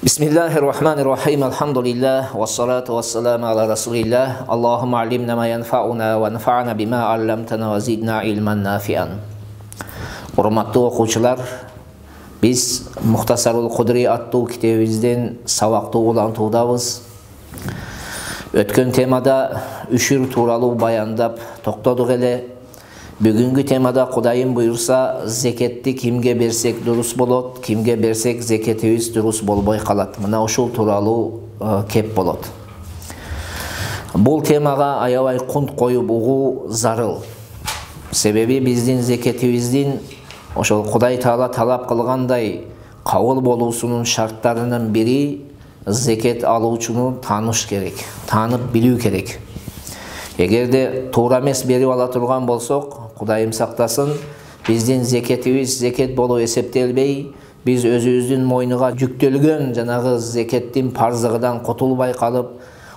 Bismillahirrahmanirrahim. Elhamdülillah ve salatu ve selamu ala Resulillah. Allahümme allimna ma yanfa'una ve nefa'na bima allamtana ve zidna ilman nafi'an. Hurmatlı okuçular, biz Muhtasarul Kudri attуу kitabimizden sabakты улантуудабыз. Өткөн темада үшүр тууралуу баяндап токтодук эле. Бүгүнкү темада Кудайым буйрса зекетти кимге берсек дурус болот, кимге берсек зекетибиз дурус болбой калат. Мына ушул тууралуу кеп болот. Бул темага аябай кунт коюп угуу зарыл. Себеби биздин зекетибиздин ошол Кудай Таала талап кылгандай кабыл болуусунун шарттарынын бири зекет алуучуну тааныш керек, таанып билүү керек. Эгерде туура эмес берип ала турган болсок, Кудайым сактасын, биздин зекетибиз зекет болуп эсептелбей, биз өзүбүздүн мойнуга жүктөлгөн жанагы зекеттин парзыгынан кутулбай калып,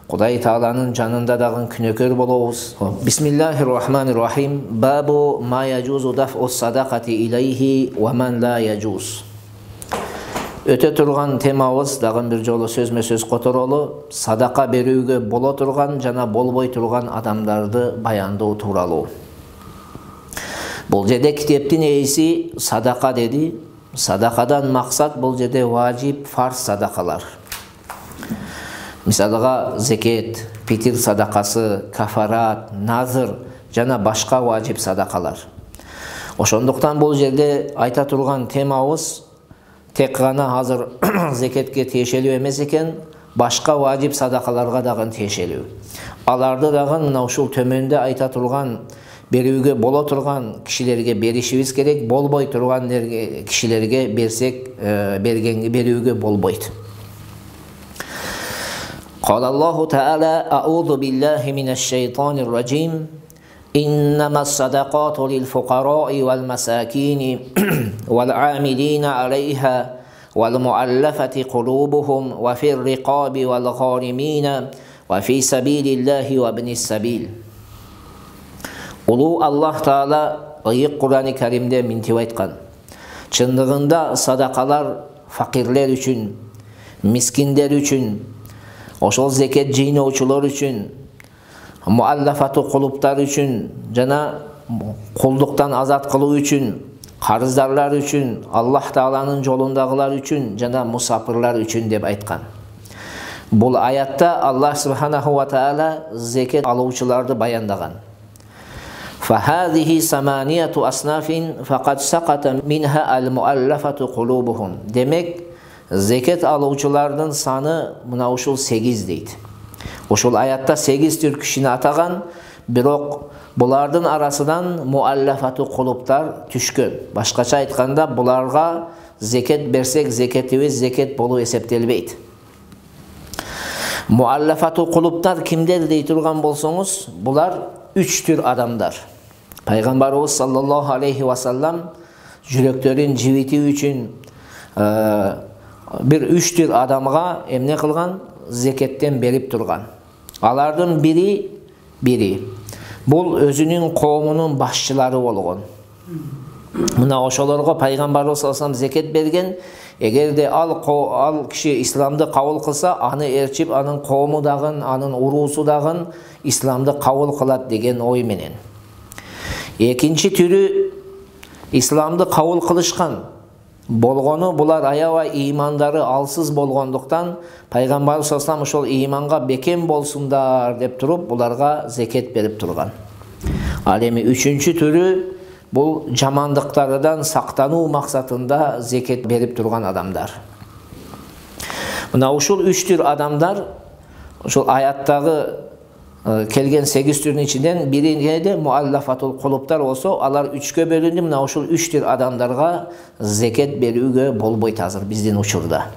Кудай Тааланын жанында дагы күнөкөр болобуз. Бисмиллахиррахманиррахим. Бабу ма яжузу даф'у садакати илейхи ва ман ла яжуз. Өтө турган темабыз дагы бир жолу сөзмө сөз которолу, садака берүүгө боло турган жана болбой турган адамдарды баяндоо тууралуу. Бул жерде китептин ээси садака деди. Садакадан максат бул жерде важип, фарз садакалар. Мисалга зекет, питир садакасы, кафарат, назыр жана башка важип садакалар. Ошондуктан бул жерде айта турган темабыз тек гана азыр зекетке тиешелүү эмес экен, башка важип садакаларга дагы тиешелүү. Аларды дагы мына ушул төмөндө айта турган берүүгө боло турган кишилерге беришибиз керек, болбой турган кишилерге берсек берүүгө болбойт. Кала Аллаху Таала: "Аузу биллахи минаш шайтанир раджим. Иннамас садакату лил фукараи вал масакини вал амилина алейха вал муаллафати кулубухум ва фир рикаби вал гаримина ва фи сабилиллахи ва ибнис сабил." Улуу Аллах Таала ыйык Кур'ан-ы Каримде минтип айткан. Чындыгында садакалар факирлер үчүн, мискиндер үчүн, ошол зекет жыйноочулар үчүн, муаллафату кулуптар үчүн жана кулдуктан азат кылуу үчүн, карыздарлар үчүн, Аллах Тааланын жолундагылар үчүн жана мусафирлар үчүн деп айткан. Бул аятта Аллах Субханаху ва Таала зекет алуучуларды баяндаган. فَهَذِهِ سَمَانِيَةُ أَصْنَافٍ فَقَدْ سَقَطَ مِنْهَا الْمُؤَلَّفَةُ قُلُوبُهُم. Demek zeket alуучулардын саны мына ушул 8 дейт. Ушул аятта 8 түр кишини атаган, бирок булардын арасынан муаллафату кулуптар түшкөн. Башкача айтканда, буларга зекет берсек, зекетибиз зекет болуп эсептелбейт. Муаллафату кулуптар кимдер дей турган болсоңуз, булар 3 түр адамдар. Пайгамбарыбыз саллаллаху алейхи ва саллам жүрөктөрүн жибити үчүн бир 3 түр адамга эмне кылган? Зекеттен берип турган. Алардын бири бул өзүнүн коомунун башчылары болгон. Мына ошолорго пайгамбарыбыз саллаллаху алейхи ва саллам зекет берген. Эгерде ал киши исламды кабыл кылса, аны ээрчип, анын коому дагы, анын уруусу дагы исламды кабыл кылат деген ой менен. Экинчи түрү исламды кабыл кылышкан болгону, булар аябай ыймандары алсыз болгондуктан пайгамбарыбыз саллаллаху алейхи ва саллам ошол ыйманга бекем болсундар деп туруп, буларга зекет берип турган. Ал эми үчүнчү түрү бул жамандыктардан сактануу максатында зекет берип турган адамдар. Мына ушул 3 түр адамдар ушул аяттагы келген 8 түрдүн ичинен бирине муаллафатул кулуптар болсо, алар 3кө бөлүндү. Мына ушул 3 түр адамдарга зекет берүүгө болбойт азыр биздин учурда.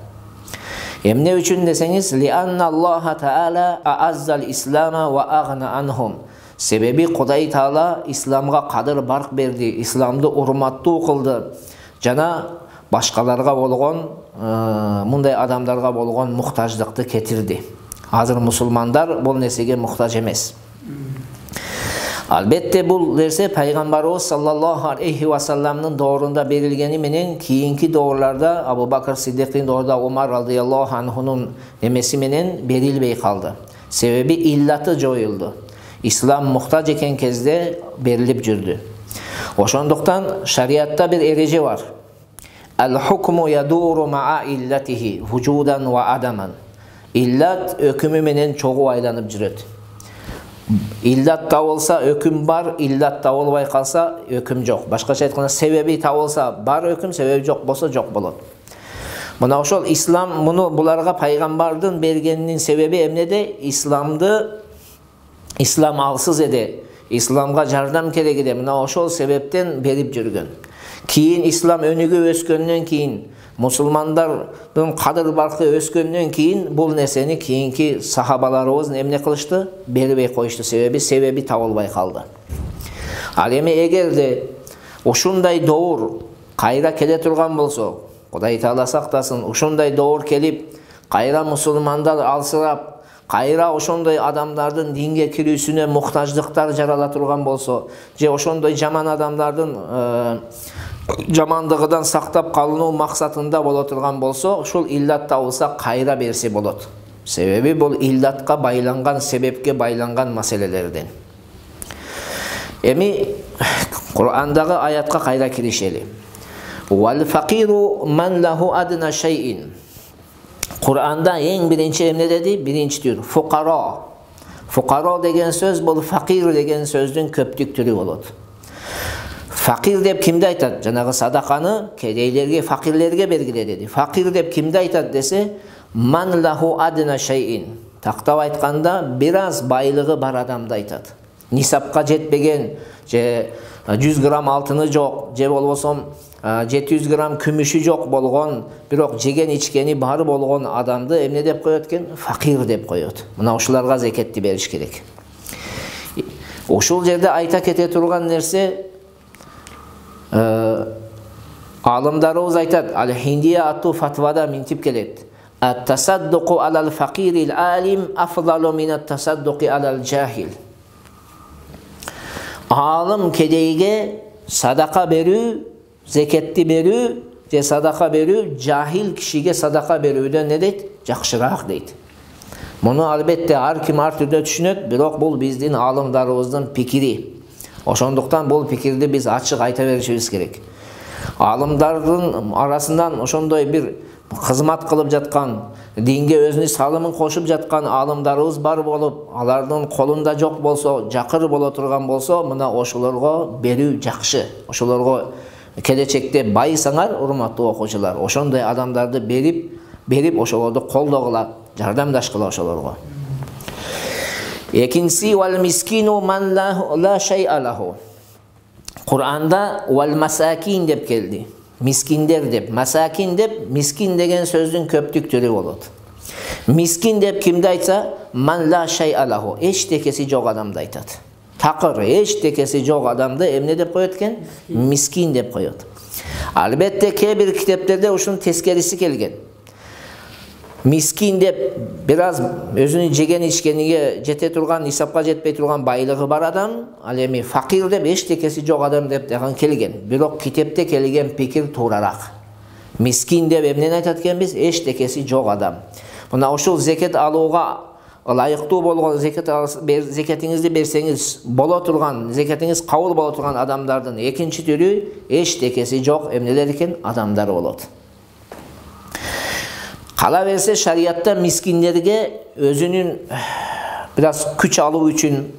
Эмне үчүн десеңиз, лианна Аллаха Таала ааззал ислама ва агна анхум. Себеби Кудай Таала исламга кадыр барк берди, исламды урматтуу кылды жана башкаларга болгон, мындай адамдарга болгон муктаждыкты кетирди. Азыр мусулмандар бул нерсеге муктаж эмес. Albatta bu nerse Peygamberimiz sallallahu aleyhi ve sellem'nin doğrunda berilgeni menen kiyinki doğrularda Abu Bakr Siddiq'in doğruda Umar radıyallahu anh'unun demesi menen berilbey kaldı. Sebebi illatı joyuldu. İslam muhtaç eken kezde berilip жүрdü. Oşonduktan şariatta bir erece var. El-hukmu yaduru ma'a illatihi vücudan ve adaman. İllat ökümü menen çoğu aylanıp жүрөт. İllat табылса öküm var, illat табылбай kalsa öküm yok. Başkaça ayтканда sebebi табылса бар öküm, sebebi жоқ болса жоқ болот. Mına ошол İslam bunu bularga peygamberдің bergeninin sebebi emnede İslam'dı İslam alsız ede. İslamga jardam kerek ede. Mına ошол sebepten berip жүрgөн. Kiyin İslam önügө öskөндөн kiyin musulmandардын kadır barkı öskөндөн kiyin bul neseni kiyinki sahabalarыбыз emne kılıştı? Beribey koyuştu sebebi табылбай kaldı. Al эми эгерде ушундай doğur kayra kele turgan bolso, Kuday Taala saktасın, ушундай doğur kelip kayra musulmandar alsırap kayra ошондой адамдардын dinge kirүүsüne muhtaçlıklar jarala turgan bolso, je ошондой жаман адамдардын жамандыгыдан сактап калынуу максатында боло турган болсо, ушул illat табылса кайра берсе болот. Себеби бул illatка байланган, себепке байланган маселелерден. Эми Кур'андагы аятка кайра киришели. Wal faqiru man lahu adna shay'in. Kur'an'da en birinci emne dedi, birinci tür fukara. Fukara degen söz bol fakir degen sözdün köptük türü bolot. Fakir dep kimde aytat? Janagı sadakаны kedeylerge, fakirlerge belgile dedi. Fakir dep kimde aytat dese, man lahu adna shay'in. Taktap aytkanda biraz baylığı bar adamda aytat. Nisapka jetpegen, je 100 gram altını yok, je bolbosом 700 gram kümüşü yok bolgon, birok jegen içkeni bari bolgon adamdı emne dep koyotken? Fakir dep koyot. Mına uşularga zeketти beriş керек. Uşul jerde ayta kete turgan nerse alımlarımız aytat. Al-Hindiye attu fatvada mintip kelet. At-tasadduqu alal fakiril alim afdalu minat tasadduqi alal cahil. Alım kedeyge sadaka berü, zeketli berü, je sadaka berü, cahil kişiye sadaka berüden ne deyt? Жақшырақ deyt. Bunu albatta har kim har türde düşünöt, birok bul bizdin alımlarımızın pikiri. Oşonduktan bul pikirdi biz açık ayta verişimiz gerek. Alımdardın arasından oşondoy bir hizmet kılıp жатқан, dinge özünü salımın koşup жатқан alımdarыбыз бар bolup, alardın kolunda жоқ bolso, jakır bola turgan bolso, mına oşularga berүү jakşı. Oşularga kelечекте baysaңар, урматтуу окуучулар, oşondoy adamdарды berip oşolordu koldogula, jardamdашкыла oşolorga. Ekincisi vel miskinu man la şey'a lahu. Kur'an'da vel masakin dep geldi. Miskinler dep, masakin dep, miskin degen sözdün köptük türü bolot. Miskin dep kimde aytsa, man la şey'a lahu. Eç tekesi jok adamda aytat. Takır, eç tekesi jok adamda emne dep koyotken? Miskin dep koyot. Albatta ke bir kitaplarda uşun teskerisi kelgen. Miskin dep biraz özünü jegen içkeniye jete turgan, nisapka jetpey turgan baylığı bar adam, al эми fakir dep eç tekesi jok adam dep degan kelgen. Birok kitapta kelgen pikir tuğrarak. Miskin dep emnen aytat ekanбиз? Eç tekesi jok adam. Mına ошол зекет алууга ылайыктуу болгон зекетиңизди берсеңиz боло турган, зекетиңиz кабыл боло турган адамдардын экинчи түрү эч tekesi жок эмнелер экен? Адамдар болот. Kala verse şariatta miskinlerge özünün biraz küç aluu üçün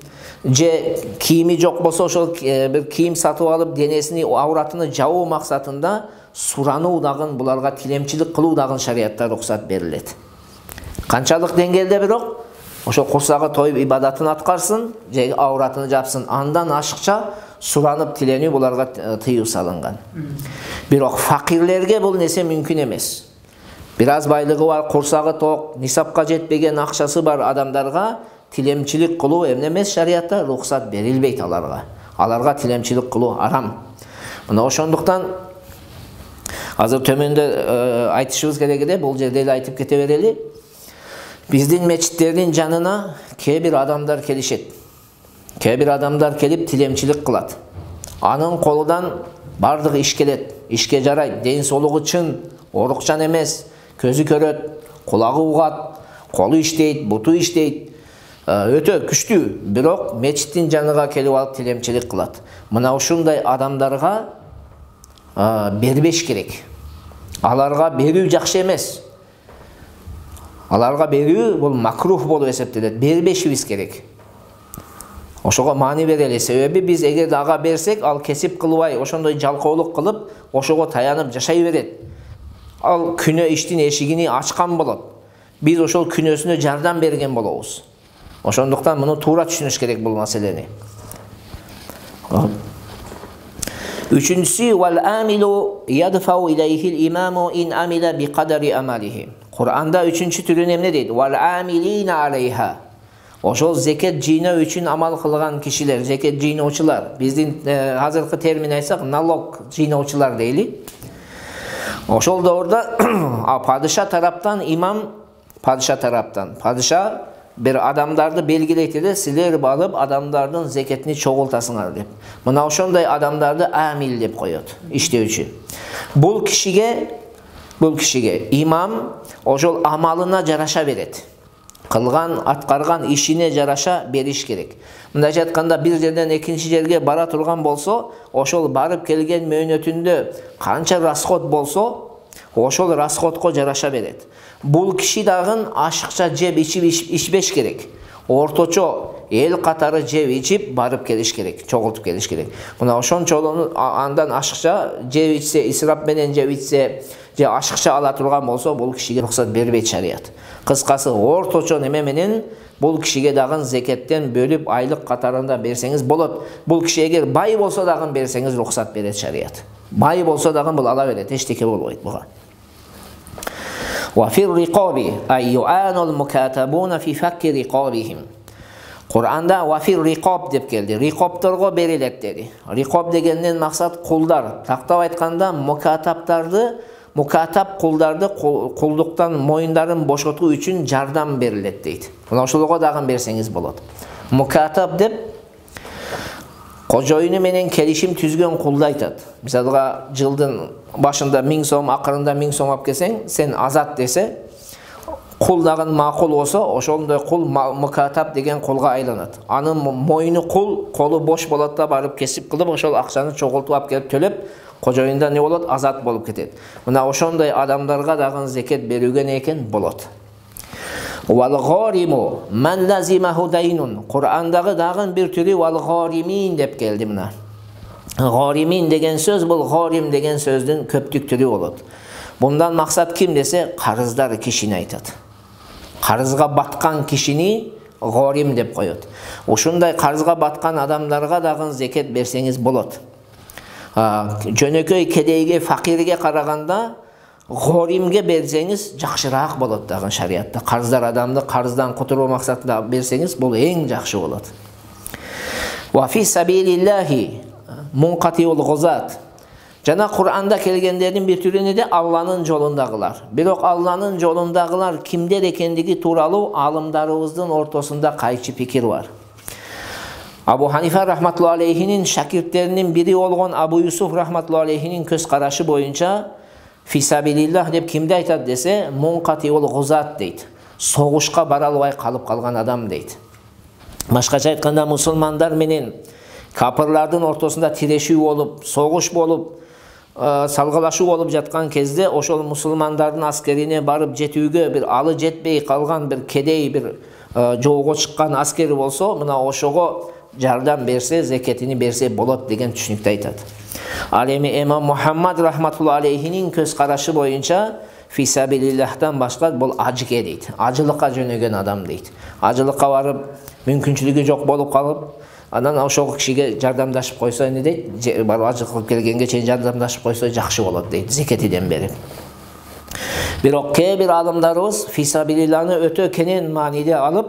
kiyimi yok bolsa ошол bir kiyim satıp alıp denesini, avratını жабуу maksatında suranуу dagın, bularga tilemçilik kılуу dagın şariatta ruhsat berilet. Kançalık dengelde birok ошol kursağı toyup ibadatını atkarsın, avratını japsın, andan aşıkça suranıp tilenүү bularga tıyıu salıngan. Birok fakirlerge bul nese mümkün emes. Biraz baylığı var, kursağı tok, nisapka jetpegen akçası var adamlarga tilemçilik kılуу emnemez şariatta ruhsat berilbeyt alarga. Alarga tilemçilik kılуу aram. Mına oşonduktan azır tömönde aytışыбыз керек эде, бул жерде эле айтып кете берели. Биздин мечиттердин жанына ke bir adamlar kelişet. Кээ бир адамдар келип тилемчилик кылат. Анын колунан бардык иш келет, ишке жарайт, ден соолугу чын, орукчан эмес, көзү көрөт, кулагы угат, колу иштейт, буту иштейт, өтө күчтүү, бирок мечиттин жаныга келип алып тилемчилик кылат. Мына ушундай адамдарга бербеш керек. Аларга берүү жакшы эмес. Аларга берүү бул макрух болуп эсептелет. Бербешибиз керек. Ошого маани берели. Себеби биз эгер ага берсек, ал кесип кылбай, ошондой жалкоолук кылып, ошого таянып жашай берет. Ал күнөө иштин эшигини ачкан болот. Биз ошол күнөөсүнө жардам берген болобуз. Ошондуктан муну туура түшүнүш керек бул маселени. Üçüncüsü vel amilu yadfa'u ileyhil imamu in amila bi kadari amalihi. Kur'an'da üçüncü türü emne deydi? Vel amilina aleyha. Oşol zeket jino üçün amal kılgan kişiler, zeket jinoçular. Bizdin hazırkı termin aytsak налог jinoçular deyli. Oşol da orada padişah taraftan imam, padişah bir adamdardı belgileydi de siler balıp adamdardın zeketini çoğultasınlar deyip. Mına ошондой adamdardı amil deyip koyuyordu iştevçi. Bul kişige imam ошол amalına jaraşa beret. Kılgan, atkargan işine jaraşa beriş gerek. Mындайча айтканда bir жерден экинчи жерге bara turgan bolso, ошол барып келген мөөнөтүндө канча расход болсо, ошол расходко жараша берет. Бул киши дагы ашыкча жеп ичпеш керек. Орточо эл катары жеп ичип барып келиш керек, чогултуп келиш керек. Мына ошончолук андан ашыкча жеп ичсе, исрап менен жеп ичсе, же ашыкча ала турган болсо, бул кишиге рухсат бербейт шарият. Кыскасы орточо неме менен бул кишиге дагы зекеттен бөлүп айлык катарында берсеңиз болот. Бул киши эгер бай болсо дагы берсеңиз рухсат берет шарият. Бай болсо дагы бул ала берет, эчтеке болбойт буга. وفي الرقاب أي يعان المكاتبون في فك رقابهم. Kur'an'da وفي الرقاب деп келди. Riqobторго берилет dedi. Riqob degenden maksat kullar. Taqtab aytkanda mukatap kulдарды кулдуктан моюндарын бошотуу үчүн жардам берилет дейт. Мына ошолго дагы берсеңиз болот. Mukatap деп кожоюну менен келишим түзгөн кулду айтат. Мисалга жылдын башында 1000 сом, акырында 1000 сом алып келсең, сен азат десе, кул дагы макул болсо, ошондой кул мукатап деген кулга айланат. Анын моюну колу бош болот да барып кесип кылып, ошол акчаны чогултуп алып келип төлөп, кожоюнда не болот? Азат болуп кетет. Мына ошондой адамдарга дагы зекет берүүгө экен болот. Вал-гhaриму ман лазимаху дайнун. Кур'андагы дагы бир түрү вал-ghaримин деп келди мына. Ghaримин деген сөз бул gharim деген сөздүн көптүк түрү болот. Bundan maksat kim dese karızlar kişini aytat. Karızga batkан kişini gharim деп koyot. Ошундай karızga batkан adamlarga dagы zeket берсеңиz болот. Жөнөкөй кедейге, факирге караганда gharimге берсеңиз жакшыраак болот дагы шариятта. Карыздар адамды карыздан кутуруу максатында берсеңиз бул эң жакшы болот. Ва фи сабилиллахи мункатиул гузат. Жана Кур'анда келгендердин бир түрүнө де Алланын жолундагылар. Бирок Алланын жолундагылар кимдер экендиги тууралуу алымдарыбыздын ортосунда кайчы пикир бар. Абу Ханифа рахматуллаху алейхинин шакирттеринин бири болгон Абу Юсуф рахматуллаху алейхинин көз карашы боюнча фисабилиллах деп кимди айтат десе, мункатиул гузат дейт. Согушка бара албай калып калган адам дейт. Башкача айтканда мусулмандар менен капырлардын ортосунда тирешүү болуп, согуш болуп, салгылашуу болуп жаткан кезде ошол мусулмандардын аскерине барып жетүүгө бир алы жетпей калган бир кедей бир жоого чыккан аскери болсо, мына ошого жардам берсе, зекетини берсе болот деген түшүнүктү айтат. Ал эми имам Мухаммад рахматуллаху алейхинин көз карашы боюнча фисабилиллахтан башка бул ажыке дейт. Ажылыкка жөнөгөн адам дейт. Ажылыкка барып мүмкүнчүлүгү жок болуп калып, анан ошол кишиге жардамдашып койсо эмне дейт? Барып ажык кылып келгенге чейин жардамдашып койсо жакшы болот дейт, зекетиден берип. Бирок кээ бир адамдарыбыз фисабилиллахны өтө кенен мааниде алып,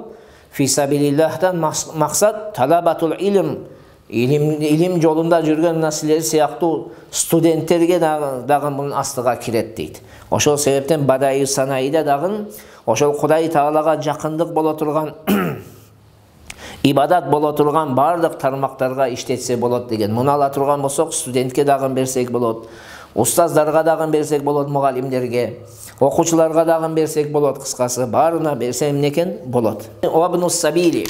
фисабилиллахтан максат талабатул илм, илим жолунда жүргөн насилер сыяктуу студенттерге дагы мунун астыга кирет дейт. Ошол себептен бадаи санаида дагы ошол Кудай Таалага жакындык боло турган ибадат боло турган бардык тармактарга иштетсе болот деген. Муну ала турган болсок, студентке дагы берсек болот, устаздарга дагы берсек болот, мугалимдерге, окуучуларга дагы берсек болот, кыскасы баарына берсе эмне экен болот. Вабнус сабили.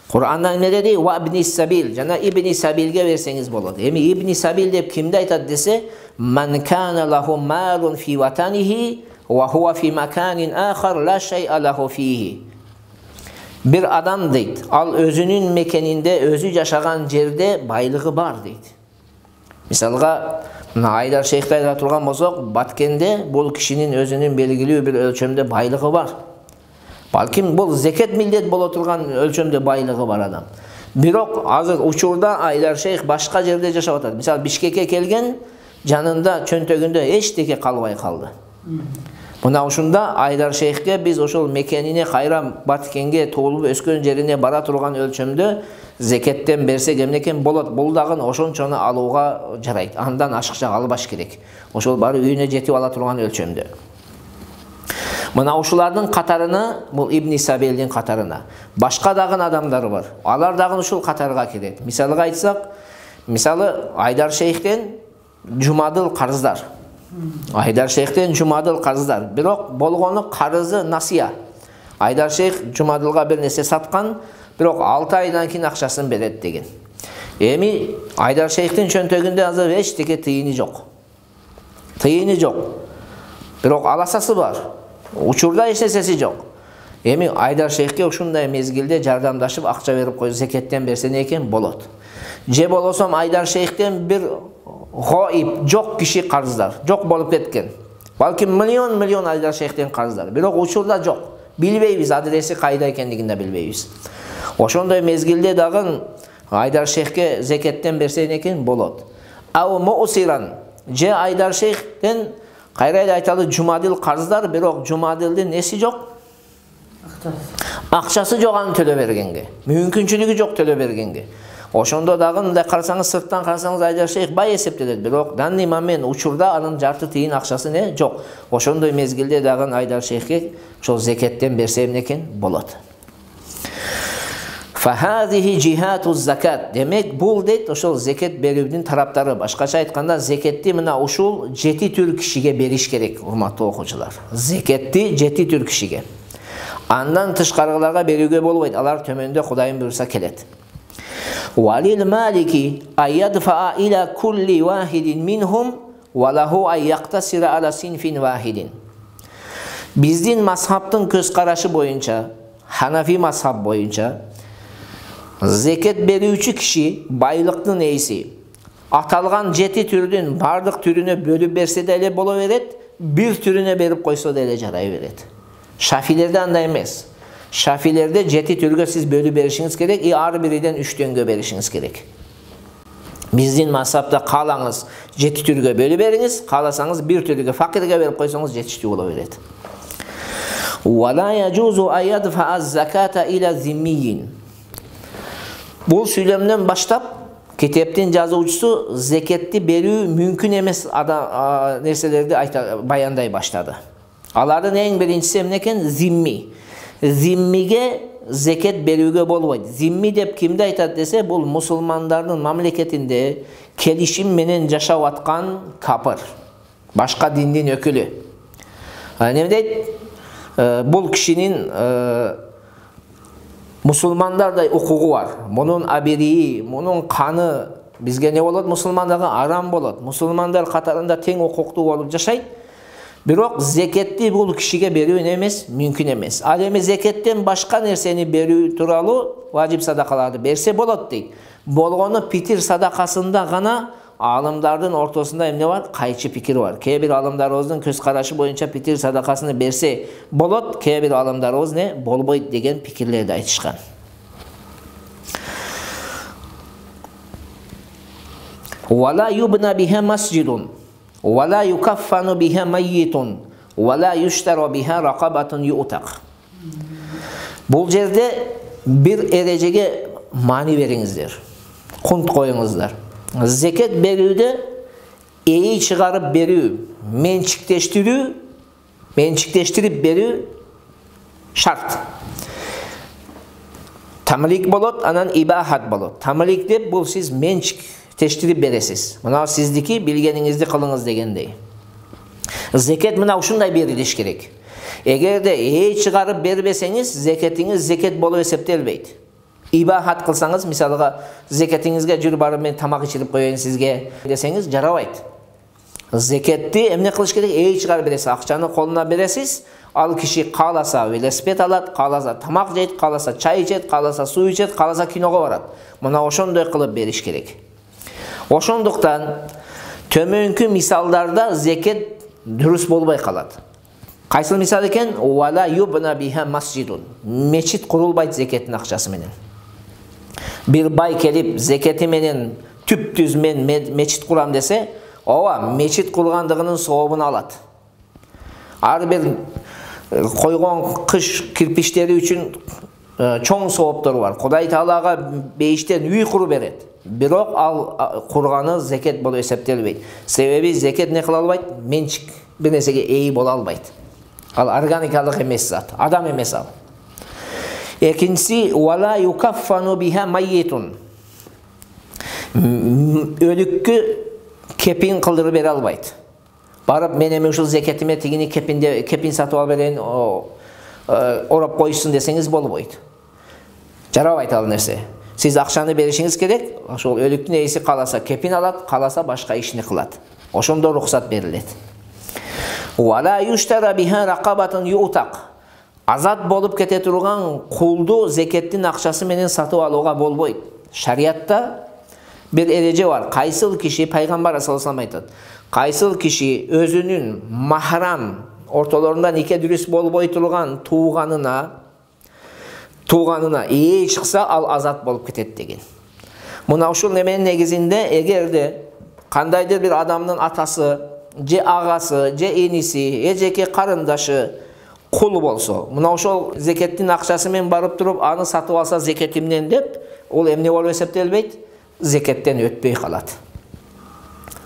Кур'анда эмне деди? Вабнис сабил. Жана ибни сабилге берсеңиз болот. Эми ибни сабил деп кимди айтат десе, ман кана лаху малун фи ватанихи ва хува фи маканин ахар ла шай'a лаху фихи. Bir adam deyt, al özünün mekeninde, özü yaşagan jerde байлыгы бар deyt. Misalga, Aydar Şeyh'te ayta turgan bolsok, Batkende bul kişinin özünün belgilүү bir ölçömde байлыгы бар. Balkim bul zeket millet bolo turgan ölçömde байлыгы бар adam. Бирок азыр учурда Aydar Şeyh başka jerde жашап атат. Misal Бишкекке келген, жанында чөнтөгүндө эчтеке калбай калды. Мына ушунда Aydar Şeyh'ке биз ошол мекенине кайра Баткенге туулуп өскөн жерине бара турган өлчөмдө зекеттен берсек эмнекен болот. Бул дагы ошончону алууга жарайт. Андан ашыкча албаш керек. Ошол бары үйүнө жетип ала турган өлчөмдө. Мына ушулардын катарына, бул Ибни Сабилдин катарына башка дагы адамдары бар. Алар дагы ушул катарга кирет. Мисалга айтсак, мисалы Aydar Şeyh'тен Жумадыл карыздар. Aydar Şeyh'ten Жумадыл карыздар. Бирок болгону карызы насия. Aydar Şeyh Жумадылга бир нерсе саткан, бирок 6 айдан кийин акчасын берет деген. Эми Aydar Şeyh'тин чөнтөгүндө азыр эчтеке тыйыны жок. Тыйыны жок. Бирок аласасы бар. Учурда эч нерсеси жок. Эми Aydar Şeyh'ке ушундай мезгилде жардамдашып акча берип коюп зекеттен берсе не экен болот. Же болосом Aydar Şeyh'ten bir гоиб, жок киши карыздар, жок болуп кеткен. Балким миллион Aydar Şeyh'ten карыздар. Бирок учурда жок. Билбейбиз, адреси кайда экендигин да билбейбиз. Ошондой мезгилде дагы Aydar Şeyh'ке зекеттен берсе не экен болот. Ау муусиран, же Aydar Şeyh'ten кайра айталы Жумадыл карыздар, бирок Жумадылдын неси жок? Акчасы жок аны төлөп бергенге. Мүмкүнчүлүгү жок төлөп бергенге. Ошондо дагы мындай карасаңыз, сырттан карасаңыз Aydar Şeyh бай эсептелет, бирок данный момент учурда анын жарты тыйын акчасы не жок. Ошондой мезгилде дагы Aydar Şeyh'ке ошол зекеттен берсе эмне экен болот. Фахазихи жихату закат. Демек бул дейт ошол зекет берүүнүн тараптары. Башкача айтканда зекетти мына ушул 7 түр кишиге бериш керек, урматтуу окуучулар. Зекетти 7 түр кишиге. Андан тышкарыларга берүүгө болбойт. Алар төмөндө Кудайым буйрса келет. Валил малики айядфа иля кулли вахидин минхум ва лаху ай яктасира ала синфин вахидин. Биздин мазхабтын көз карашы боюнча, Ханафи мазхаб боюнча, зекет берүүчү киши байлыктын ээси аталган 7 түрдүн бардык түрүнө бөлүп берсе деле боло берет, бир түрүнө берип койсо деле жарай берет. Шафилерде андай эмес. Шафилерде 7 түргө сиз бөлүп беришиңиз керек, ар бириден 3 беришиңиз керек. Биздин мазхабта каалаңыз 7 түргө бөлүп бериңиз, кааласаңыз бир түргө факирге берип койсоңуз жетиштүү боло берет. Вала яжузу айядфа аз-заката иля зиммиин. Бул сүйлөмдөн баштап китептин жазуучусу зекетти берүү мүмкүн эмес нерселерди баяндай баштады. Алардын эң биринчиси эмне экен? Зимми. Зиммиге зекет берүүгө болбойт. Зимми деп кимди айтат десе, бул мусулмандардын мамлекетинде келишим менен жашап аткан капыр, башка диндин өкүлү. Эме дейт? Бул кишинин мусулмандардай укугу бар. Мунун абирии, мунун каны бизге не болот? Мусулмандарга арам болот. Мусулмандар катарында тең укуктуу болуп жашайт. Бирок зекетти бул кишиге берүү эмес, мүмкүн эмес. Ал эми зекеттен башка нерсени берүү тууралуу важип садакаларды берсе болот дейт. Болгону питир садакасында гана алымдардын ортосунда эмне бар? Кайчы пикир бар. Кээ бир алымдарыбыздын көз карашы боюнча питир садакасын берсе болот, кээ бир алымдарыбыз не болбойт деген пикирлерди айтышкан. Вала юбна биха масжидун, вала юкаффану биха майитун, вала юштаро биха ракабатун юутак. Бул жерде бир эрежеге маани бериңиздер. Кунт коюңуздар. Зекет берүүдө эйи чыгарып берүү, менчиктештирип берүү шарт. Tamlik bolot, anan ibahat bolot. Tamlik dep bul siz mençik teştirip beresiz. Mına sizdiki bilgeningizdi kılыңыз degендей. Zekat mına uşunday beriliş gerek. Egerde çıkarıp berбесеңiz, zeketiniz zeket bolup esептелбейт. İbahat kılsanız, misalıga zeketingizge jür barып men tamak içirip koyayın sizge desеңiz жарабайт. Zeketти emne kılış gerek? Çıkarıp beresiz, akçаны koluna beresiz. Al kişi kalasa velosiped alat, kalasa tamak jeyt, kalasa çay içet, kalasa su içet, kalasa kinoga barat. Mına oşondoy kılıp beriş gerek. Oşonduktan tömönkü misallarda zeket dürüst bolbay kalat. Kayсыл misal eken? Wala yubna biha masjidun. Meçit kurulbayt zeketin akçası menen. Bir bay kelip zeketi menen tüp-düz men meçit kuram dese, ova meçit kurgandığının soğubunu alat. Ar bir koygon kış kirpişleri üçün çoğun soğupları var. Kuday Taalaga beyişten üy kuru beret. Birok al kurganı zeket bolu esептелбейт. Sebebi zeket ne kıla albayt? Mençik bir nesege eyi bola albayt. Al organikalık emes zat. Adam emes al. İkincisi wala yukaffanu biha mayyitun. Ölükkü kepin kıldırı beri albayt. Barıp men eme uşul zeketime tigini kepin satıp al beren orap koysun deseniz bolboyt. Жарабайт ал нерсе. Siz akçаны berişiniz gerek. Ошол ölüktün eysi kalasa kepin alat, kalasa başka işini kılat. Oşondo ruhsat berilet. Wala yushtara biha raqabatun yu'taq. Azat bolup kete turgan kuldu zekettin akçası menen satıp alууга bolboyt. Şariatta bir ereje var. Kayсыл kişi Peygamber sallallahu aleyhi ve sellem aytат. Kayсыл kişi özünün mahram ortalarında nike dürüst bolboy turgan tuğanına iyi çıksa al azat bolup ketet degen. Muna uşul nemenin negizinde egerde kandaydır bir adamın atası, je ağası, je enisi, ejeki karındaşı kul bolsa, muna uşul zekettin akçası men barıp turup anı satıp alsa zeketimden dep, ol emne bolup esептелбейт, zeketten ötpey kalat.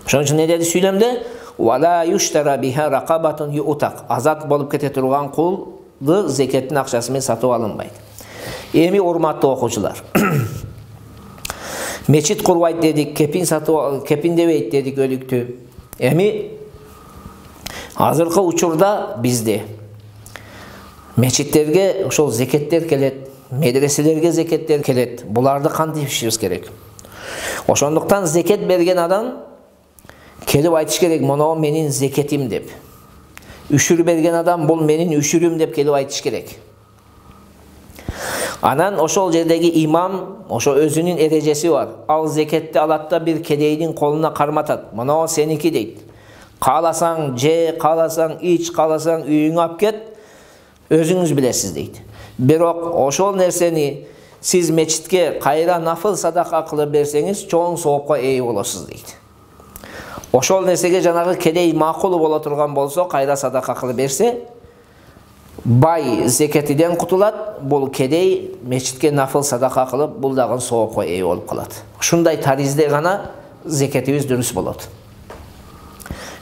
Şonun için ne dedi söylemde? Wala yushtara biha raqabatun yu'taq. Azat bolup kete turgan kuldu zekettin akçası men satıp alınbayt. Emi urmatlı okucular. Meçit kurbayt dedik, kepin debeyt dedik ölüktü. Emi hazırkı uçurda bizde meçitlerge uşol zeketler kelet, medreselerge zeketler kelet. Bularda kantip işimiz gerek. Oşonduktan zeket bergen adam kelip aytış gerek, mona menin zeketim dep. Üşür bergen adam bul menin üşürüm dep kelip aytış gerek. Anan oşol jerdegi imam, oşo özünün erecesi var. Al zeketти alatta bir kedeyinin koluna karmatat. Mana o seniki deyt. Kalasan je, kalasan iç, kalasan üyüňe ap ket. Özüňüz bilesiz deyt. Birok oşol nerseni siz meçitke kayra nafıl sadaka kılıp berseňiz, çoğun soğupka eyi bolosuz deyt. Oşol nersege janagı kedey makul bola turgan bolsa, kayra sadaka kılıp berse, bay zeketiden kutulat, bul kedey meçitke nafıl sadaka kılıp bul dagın soğupka eyi olup kalat. Şunday tarizde gana zeketimiz dürüst bolat.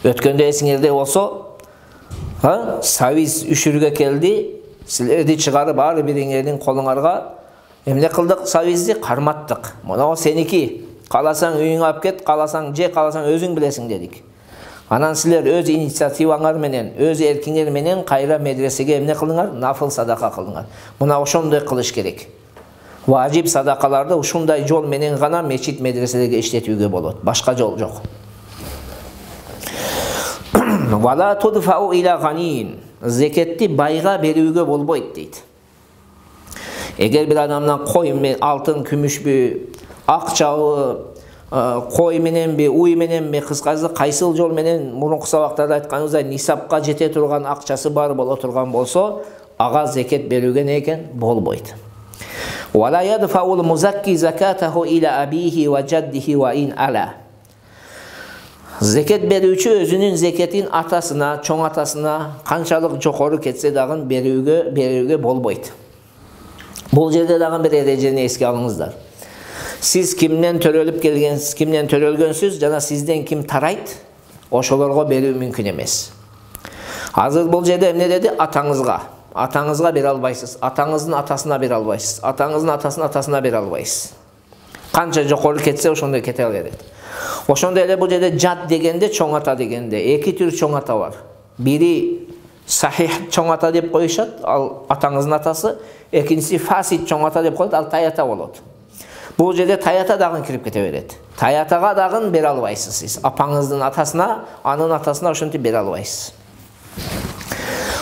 Ötkönde esiňerde bolsa, saviz üşürge keldi, silerdi çıgarıp ar biriňeriniň koluňarga emne kıldık savizdi karmattık. Mona o seniki. Kalasan üyüňe ap ket, kalasan je, kalasan özüň bilesiň dedik. Anan siler öz inisiativaňar menen, öz erkiňer menen kayra medresege emne kılıňar? Nafıl sadaka kılıňar. Muna oşondoy kılış gerek. Vacip sadakalarda uşunday jol menen gana meçit medreselerde işletүүgө bolot. Başka jol jok. Wala tudfa'u ila ganiyin. Zeketти bayga berүүgө bolboyt deyt. Eger bir adamdan koy, altın, kümüş bir akçağı, koy menen bir, uy menen bir, kıskazı kayсыл jol menen murunku sabaklarda aytkanыбыздай nisapka jete turgan akçası bar bola turgan bolsa, aga zeket berүүgө ne eken? Bolboyt. Wala yadfa'ul muzakki zakatahu ila abihi ve jaddihi ve in ala. Zeket berүүçü özünün zeketin atasına, çoğ atasına kançalık jokoru ketse dagın berүүgө bolboyt. Bul jerde dagın bir erejeni eske alыңыздар. Siz kimden törölüp gelgensiz, kimden törölgönsiz, jana sizden kim tarayt, oşolorgo berүү mümkün emes. Hazır bul jerde emne dedi? Ataňyzga. атаңызға бере албайсыз, атаңыздың атасына бере албайсыз, атаңыздың атасының атасына бере албайсыз. Қанша жоғары кетсе ошондой кете алат. Ошондой эле бул жерде жат дегенде, чоң ата дегенде эки түр чоң ата бар. Бири сахих чоң ата деп коюшат, ал атаңыздын атасы, экинчиси фасид чоң ата деп коет, ал тайата болот. Бул жерде тайата дагы кирип кете берет. Таятага дагы бере албайсыз сиз. Апаңыздын атасына, анын атасына ошентип бере албайсыз.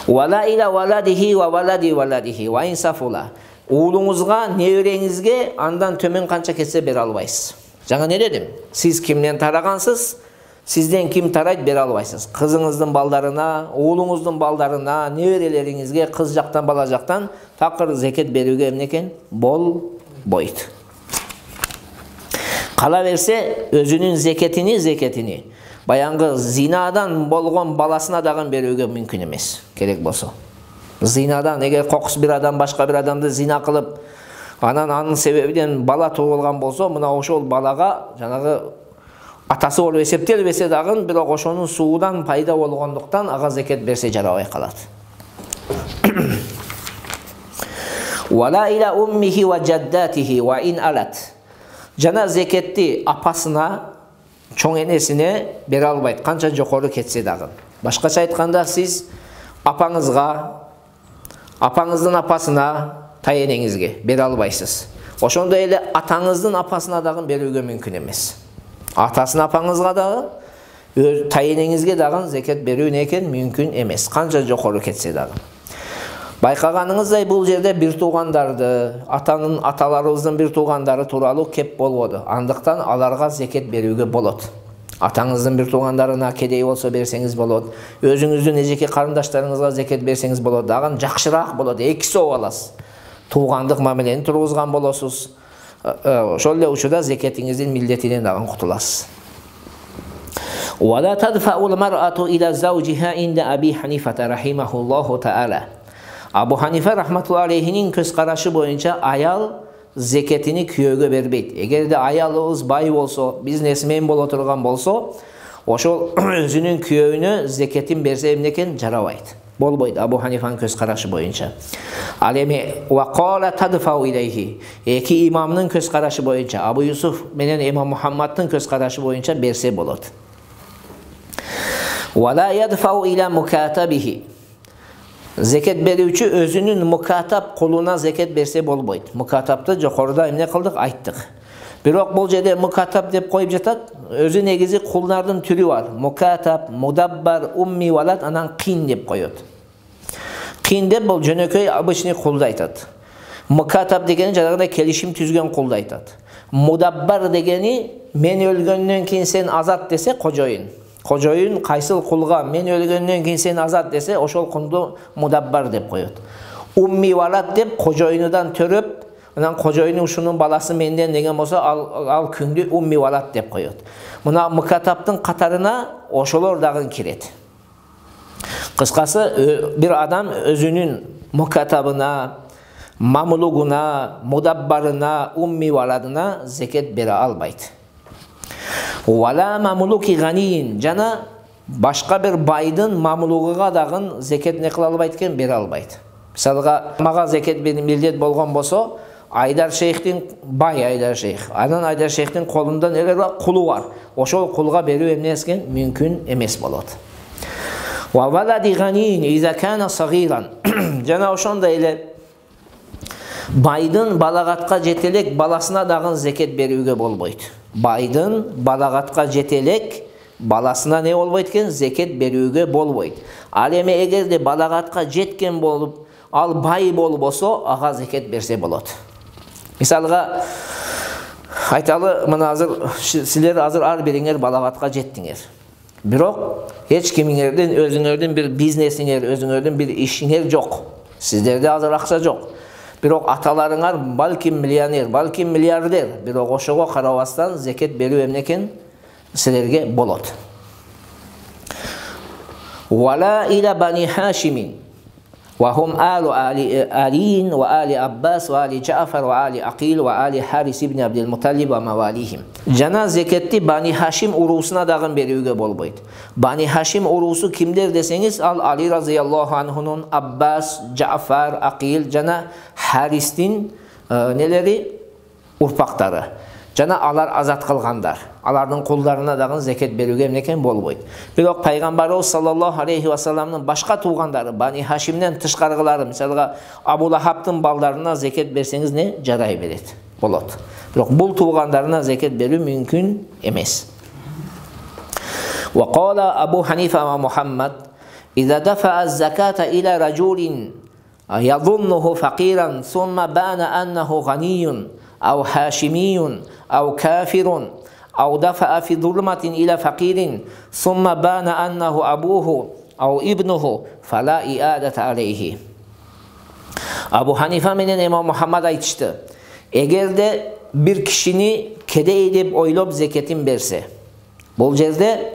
Вала иля валадихи ва валади валадихи ва инсафула. Уулуңузга, небереңизге андан төмөн канча кетсе бере албайсыз. Жаңа не дедим? Сиз кимден тарагансыз, сизден ким тарайт бере албайсыз. Кызыңыздын балдарына, уулуңуздун балдарына, неберелериңизге, кыз жактан, бала жактан такыр зекет берүүгө эмне экен? Болбойт. Кала берсе, өзүнүн зекетини баянгы зинадан болгон баласына дагы берүүгө мүмкүн эмес. Керек болсо. Зинадан, эгер кокус бир адам башка бир адамды зина кылып, анын себебинен бала туулган болсо, мына ошол балага жанагы атасы болуп эсептелбесе дагы, бирок ошонун суудан пайда болгондуктан ага зекет берсе жарабай калат. Вала иля уммихи ва жаддатихи ва ин алат. Жана зекетти апасына, чоң энесине бере албайт, канча жокору кетсе дагы. Башкача айтканда, сиз апаңызга, апаңыздын апасына, тайенеңизге бере албайсыз. Ошондой эле атаңыздын апасына дагы берүүгө мүмкүн эмес. Атасына, апаңызга дагы, тайенеңизге дагы зекет берүү не экен? Мүмкүн эмес. Канча жокору кетсе дагы. Байкаганыңыздай бул жерде бир туугандарды, аталарыбыздын бир туугандары тууралуу кеп болбоду. Андыктан аларга зекет берүүгө болот. Атаңыздын бир туугандарына кедей болсо берсеңиз болот. Өзүңүздүн эжеке карындаштарыңызга зекет берсеңиз болот. Дагы жакшыраак болот. Эки соо аласыз. Туугандык мамилени тургузган болосуз. Ошол эле учурда зекетиңиздин милдетинен дагы кутуласыз. Вала тадфаул мар'ату иля завжиха инда Аби Ханифата рахимахуллаху таала. Абу Ханифа рахматуллахи алейхинин көз карашы боюнча аял зекетини күйөөгө бербейт. Эгерде аялыбыз бай болсо, бизнесмен боло турган болсо, ошол өзүнүн күйөөүнө зекетин берсе эмне экен? Жарабайт. Болбойт. Абу Ханифанын көз карашы боюнча. Ал эми ва кала тадфау илейхи. Эки имамдын көз карашы боюнча, Абу Юсуф менен имам Мухаммадтын көз карашы боюнча берсе болот. Вала ядфау иля мукатабихи. Зекет берүүчү өзүнүн мукатап кулуна зекет берсе болбойт. Мукатапты жокоруда эмне кылдык? Айттык. Бирок бул жерде мукатап деп коюп жатат. Өзү негизи кулдардын түрү бар. Мукатап, мудаббар, умми валат, анан кин деп коет. Кин деп бул жөнөкөй обычный кулду айтат. Мукатап дегени жанагындай келишим түзгөн кулду айтат. Мудаббар дегени мен өлгөндөн кийин сен азат десе кожоюн. Кожоюн кайсыл кулга мен өлгөндөн кийин сен азат десе, ошол кулду мудаббар деп коет. Умми валат деп кожоюнудан төрөп, анан кожоюну ушунун баласы менден деген болсо, ал күндү умми валат деп коет. Мына мукатаптын катарына ошолор дагы кирет. Кыскасы, бир адам өзүнүн мукатабына, мамлугуна, мудаббарына, умми валадына зекет бере албайт. Вала мамлуки ганийин, жана башка бир байдын мамлугуга дагы зекет не кыла албайт экен? Бере албайт. Мисалга, мага зекет милдет болгон болсо, Айдар шейхтин, бай Айдар шейх, анан Айдар шейхтин колундан эгер кулу бар, ошол кулга берүү эмне экен? Мүмкүн эмес болот. Ва валади ганийин иза кана сагиран, жана ошондой эле байдын балагатка жетелек баласына дагы зекет берүүгө болбойт. Байдын балагатка жетелек баласына не болбойт экен? Зекет берүүгө болбойт. Ал эми эгерде балагатка жеткен болуп, ал бай болбосо, ага зекет берсе болот. Мисалга айталы, мына азыр силер азыр ар бириңер балагатка жеттиңер. Бирок эч кимиңердин өзүңөрдүн бир бизнесиңер, өзүңөрдүн бир ишиңер жок. Сиздерде азыр акча жок. Бирок аталарыңар балким миллионер, балким миллиардер. Бирок ошого карабастан зекет берүү эмне экен? Силерге болот. Вала иля бани Хашимин. وهم آل علي وآل عباس وآل جعفر وآل عقيل وآل حارث ibn Abdülmuttalib ve mevalihim. Jana zeketli Bani Haşim urusuna dağın berүүгө bolboyt. Bani Haşim urusu kimdir deseniz, al Ali radıyallahu anhunun, Abbas, Cafer, Aqil, jana Haris'tin neleri? Urpaqtары. Jana alar azat kılgandar. Alardın kullarına dağın zeket berүүгө emneken bolboyt. Bирок Peygamberimiz sallallahu aleyhi ve sellem'nin başka tuğandары, Bani Haşim'den tışkargılары, mesela Abu Lahab'tın ballarına zeket berseniz ne? Jaray beret. Bolot. Bирок bul tuğandarına zeket berүү mümkün emes. Ve qala Abu Hanife ve Muhammed, İza dafa'a zekata ila raculin yadhunnuhu faqiran thumma bana annahu ghaniyun أو هاشمي أو كافر أو دفع في ظلمة إلى فقير ثم بان أنه أبوه أو ابنه فلا إعادة عليه. Abu Hanife menen İmam Muhammed aytıştı. Eğer de bir kişini kede edip oylop zeketin berse, bol jerde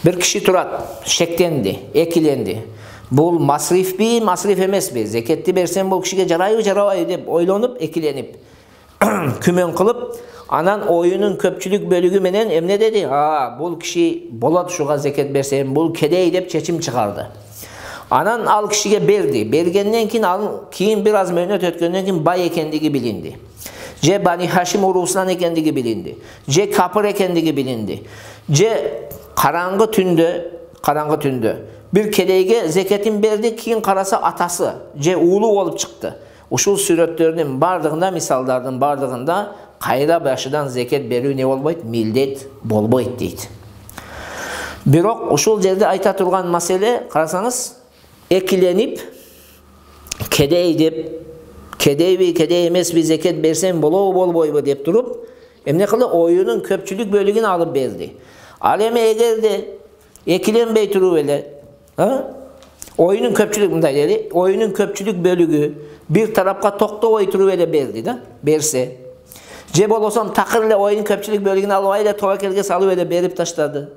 bir kişi turat, şeklendi, ekilendi. Bul masrif bi, masrif emes bi. Zeketli bersen bol kişiye jarayı jarabay dep oylanıp, ekilenip kümen kılıp, anan oyunun köpçülük bölügü menen emne dedi, ha bul kişi bolat şuga zeket bersen, bul kedey dep çeçim çıkardı. Anan al kişiye berdi. Bergenden keyin biraz möhnet ötkenden keyin bay ekendigi bilindi. Je Bani Haşim urusundan ekendigi bilindi. Je kapır ekendigi bilindi. Je karangı tündü bir kedeyge zeketin berdi, keyin karasa atası, je uğulu olup çıktı. Uşul süretlerinin bardığında, misallarının bardığında kayra başıdan zeket berүү ne bolboyt? Mildet bolboyt deydi. Birok uşul jerde ayta turgan masele, karasanız, ekilenip kedey dep, kedey emes bir zeket bersen bolboybu dep turup, emne kılı oyunun köpçülük bölügünü alıp berdi. Aleme eğer de ekilenbey turup ele, oyunun köpçülük bundayları, oyunun köpçülük bölügü bir tarafka tokta oyturup ele berdi da, berse. Cebol olsam takırla oyunun köpçülük bölügünü alıp tovakelge salıp ele berip taşladı.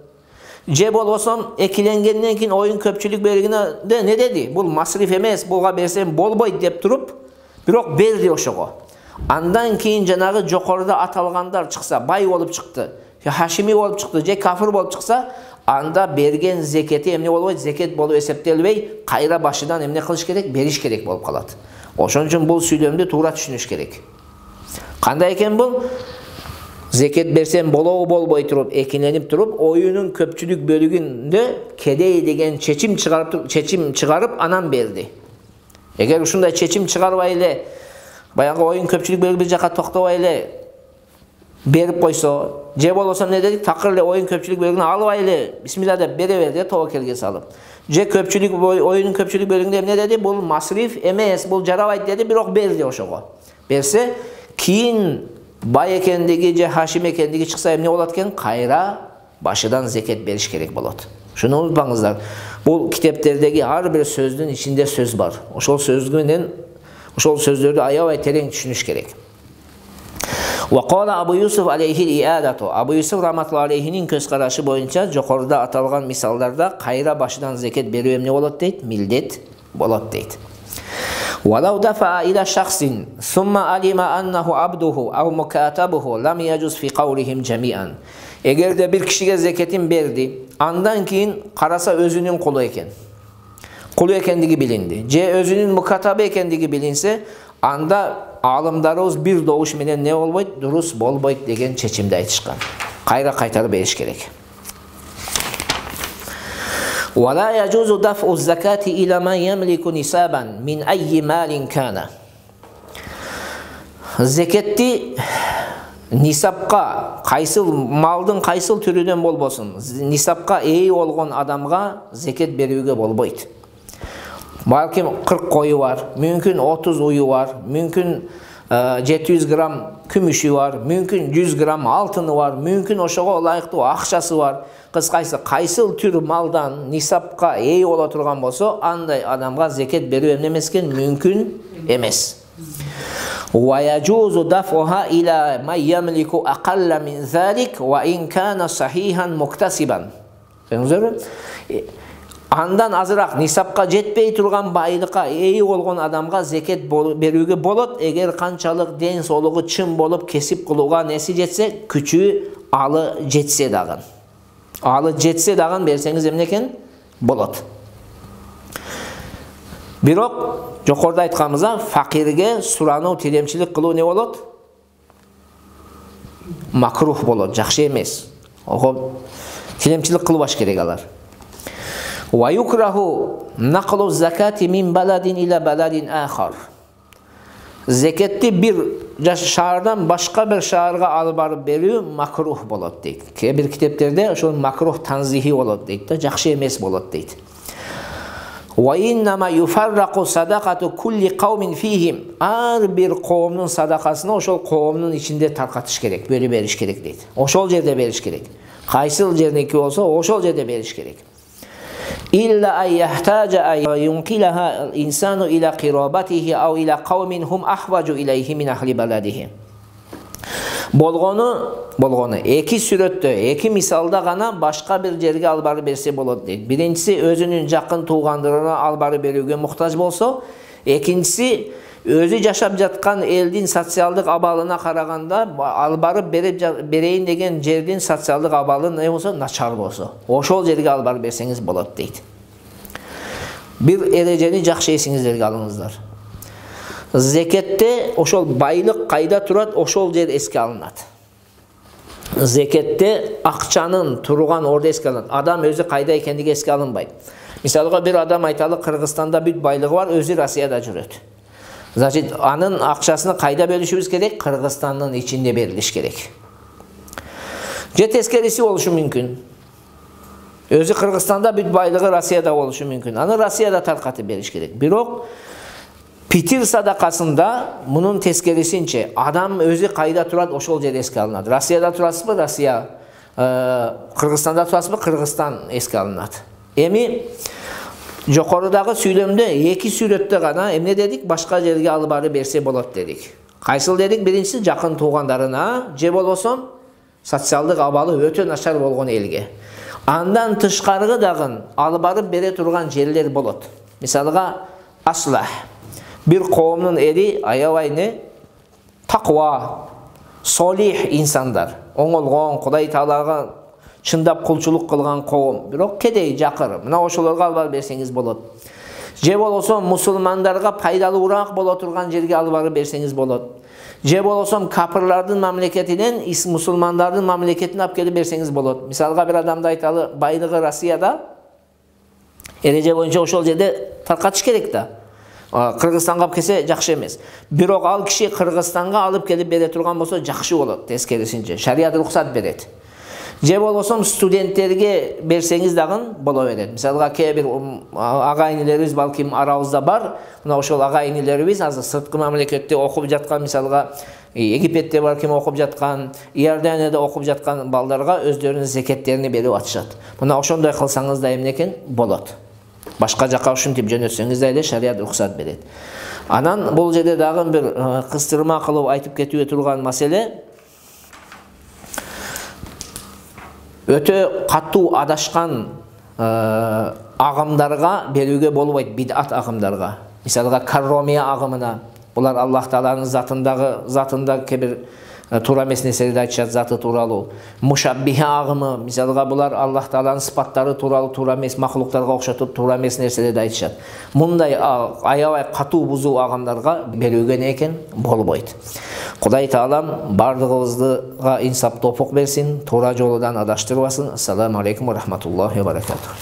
Cebol olsam ekilengenden keyin oyun köpçülük bölügüne de ne dedi? Bul masrif emes, bulga bersen bolboy dep turup, birok berdi oşogo. Andan keyin janağı jokorda atalgandar çıksa, bay olup çıktı, Haşimi olup çıktı, je kafir olup çıksa, anda bergen zeketi emne bolboyt, zeket bolup eseptelbey, kayra başıdan emne kılış gerek, beriş gerek bolup kalat. Oşon üçün bul süйлömdü tuğra düşünüş gerek. Kanday eken bul? Zeket bersen bolboy turup, ekinlenip turup, oyunun köpçülük bölügünde kedey degen çeçim çıkarıp anan berdi. Eğer uşunday çeçim çıkarbayla, bayağı oyun köpçülük bölügü bir jaka toktabayla berip koysa, je bolsam ne dedik? Takırla oyun köpçülük bölügünü alıbayla, bismillah de bereverdi, tovakelge salıp. Je köpçülük oyunun köpçülük bölügünde ne dedi? Bul masrif emes, bul jarabay dedi, birok berdi oşogo. Berse, keyin bay ekendigi, je Haşim ekendigi çıksa emne bolatken, kayra başıdan zeket beriş gerek bolat. Şunu unutmаңыздар. Bu kitaplardagi har bir sözdün içinde söz var. Oşol sözlerdi ayabay tereң düşünüş gerek. Ve qala Abu Yusuf aleyhil iadatu. Abu Yusuf rahmetullahi aleyhinin köz karaşı boyunca jokorda atalgan misallarda kayra başıdan zeket berүү emne bolat deyt? Mildet bolat deyt. وَلَوْ دَفَعَ إِلَى شَخْصٍ ثُمَّ عَلِمَ أَنَّهُ عَبْدُهُ أَوْ مُكَاتَبُهُ لَمْ يَجُزْ فِي قَوْلِهِمْ جَمِيعًا. Eğer de bir kişiye zeketin berdi, andan keyin karasa özünün kulu ekendigi bilindi. Je özünün mukatabı ekendigi bilinse, anda alımdarımız bir doğuş menen ne bolboyt? Durus bolboyt degen çeçimde aytışkan. Kayra kaytarıp beriş gerek. وَلَا يَجُوزُ دَفْعُ الزَّكَاةِ إِلَى مَنْ يَمْلِكُ نِسَابًا مِنْ أَيِّ مَالٍ كَانَ. Zeketli nisapka, maldın kaysıl türüden bolbosun, nisapka eği olgun adamga zeket berүүгө bolboyt. Balkim 40 koyu var, mümkün 30 uyu var, mümkün 700 gram kümüşü var, mümkün 100 gram altını var, mümkün oşogo layıklı akçası var. Kıskaysa kaysıl tür maldan nisapka eği ola turgan bolsa, anday adamga zeket berүү emnemesken mümkün emes. وَيَجُوزُ دَفْعُهَا إِلَى مَنْ يَمْلِكُ أَقَلَّ مِنْ ذَلِكَ وَاِنْ كَانَ صَحِيحًا مُكْتَسِبًا. Андан азыраак нисапка жетпей турган байлыкка ээ болгон адамга зекет берүүгө болот. Эгер канчалык ден соолугу чын болуп кесип кылууга неси жетсе, күчү алы жетсе дагы. Алы жетсе дагы берсеңиз эмне экен? Болот. Бирок жокоруда айтканыбызда факирге сурануу, тилемчилик кылуу не болот? Макрух болот, жакшы эмес. Ого тилемчилик кылбаш керек алар. Ва юкраху нақлу закати мин баладин ила баладин ахар. Зекетти бир шаардан башка бир шаарга алып барып берүү макрух болот дейт. Кээ бир китептерде ошол макрух танзихи болот дейт да, жакшы эмес болот дейт. Ва иннама юфаррaqu садақату кулли қаумин фихим. Ар бир коомдун садакасын ошол коомдун ичинде таркатыш керек, бөлүп бериш керек дейт. Ошол жерде бериш керек. Кайсыл жердеки болсо ошол жерде бериш керек. İlla ay yahtaca ay yunqilaha insanu ila qirabatihi aw ila qaumin hum ahvaju ilayhi min ahli baladihi. Болгону эки сүрөттө, эки мисалда гана башка бир жерге алып барып берсе болот дейт. Биринчиси өзүнүн жакын туугандарына алып барып берүүгө муктаж болсо, экинчиси өзү жашап жаткан элдин социалдык абалына караганда алып барып берейин деген жердин социалдык абалы не болсо, начар болсо, ошол жерге алып барып берсеңиз болот дейт. Бир эрежени жакшы эсиңиздерге алыңыздар. Зекетте ошол байлык кайда турат, ошол жер эске алынат. Зекетте акчанын турган орду эске алынат. Адам өзү кайда экендиги эске алынбайт. Мисалга бир адам айталы Кыргызстанда бүт байлыгы бар, өзү Россияда жүрөт. Значит, анын акчасын кайда бөлүшүбүз керек? Кыргызстандын ичинде берилиш керек. Же тескериси болушу мүмкүн. Өзү Кыргызстанда бүт байлыгы Россияда болушу мүмкүн. Аны Россияда таркатып бериш керек. Бирок питир садакасында мунун тескерисинче адам өзү кайда турат, ошол жер эске алынат. Россияда турасызбы? Россия. Кыргызстанда турасызбы? Кыргызстан эске алынат. Эми жокорудагы сүйлөмдө эки сүрөттө гана эмне дедик? Башка жерге алып барып берсе болот дедик. Кайсыл дедик? Биринчиси жакын туугандарына, же болбосо социалдык абалы өтө начар болгон элге. Андан тышкарыгы дагы алып барып бере турган жерлер болот. Мисалга аслах. Бир коомдун эли аябай не таква, солих инсандар, оңолгон, Кудай Таалага чындап кулчулук кылган коом, бирок кедей жакыр. Мына ошолорго алып барып берсеңиз болот. Же болбосо мусулмандарга пайдалуураак боло турган жерге алып барып берсеңиз болот. Же болбосо капырлардын мамлекетинен мусулмандардын мамлекетине алып келип берсеңиз болот. Мисалга бир адамды айталы, байлыгы Россияда, эреже боюнча ошол жерде таркатыш керек да. Кыргызстанга алып келсе жакшы эмес. Бирок ал киши Кыргызстанга алып келип бере турган болсо жакшы болот, тескерисинче. Шарият уруксат берет. Же болбосо студенттерге берсеңиз дагы боло берет. Мисалга кээ бир ага-инилерибиз балким арабызда бар. Мына ошол ага-инилерибиз азыр сырткы мамлекетте окуп жаткан, мисалга Египетте балким окуп жаткан, Иорданияда окуп жаткан балдарга өздөрүнүн зекеттерин берип атышат. Мына ошондой кылсаңыз да эмне экен? Болот. Башка жакка ушинтип жөнөтсөңүз да эле шарият уруксат берет. Анан бул жерде дагы бир кыстырма кылып айтып кетүүгө турган маселе, өтө катуу адашкан агымдарга берүүгө болбойт, бидат агымдарга. Мисалга карромия агымына, булар Аллах Тааланын затында кебир туура эмес нерселерди айтышат, заты тууралуу. Мушаббиха агымы, мисалга булар Аллах Тааланын сыпаттары тууралуу туура эмес, махлуктарга окшотуп туура эмес нерселерди айтышат. Мындай аябай катуу бузуу агымдарга берүүгө не экен? Болбойт. Кудай Таалам бардыгыбызга инсап топук берсин, туура жолудан адаштырбасын. Ассаламу алейкум ва рахматуллахи ва баракатух.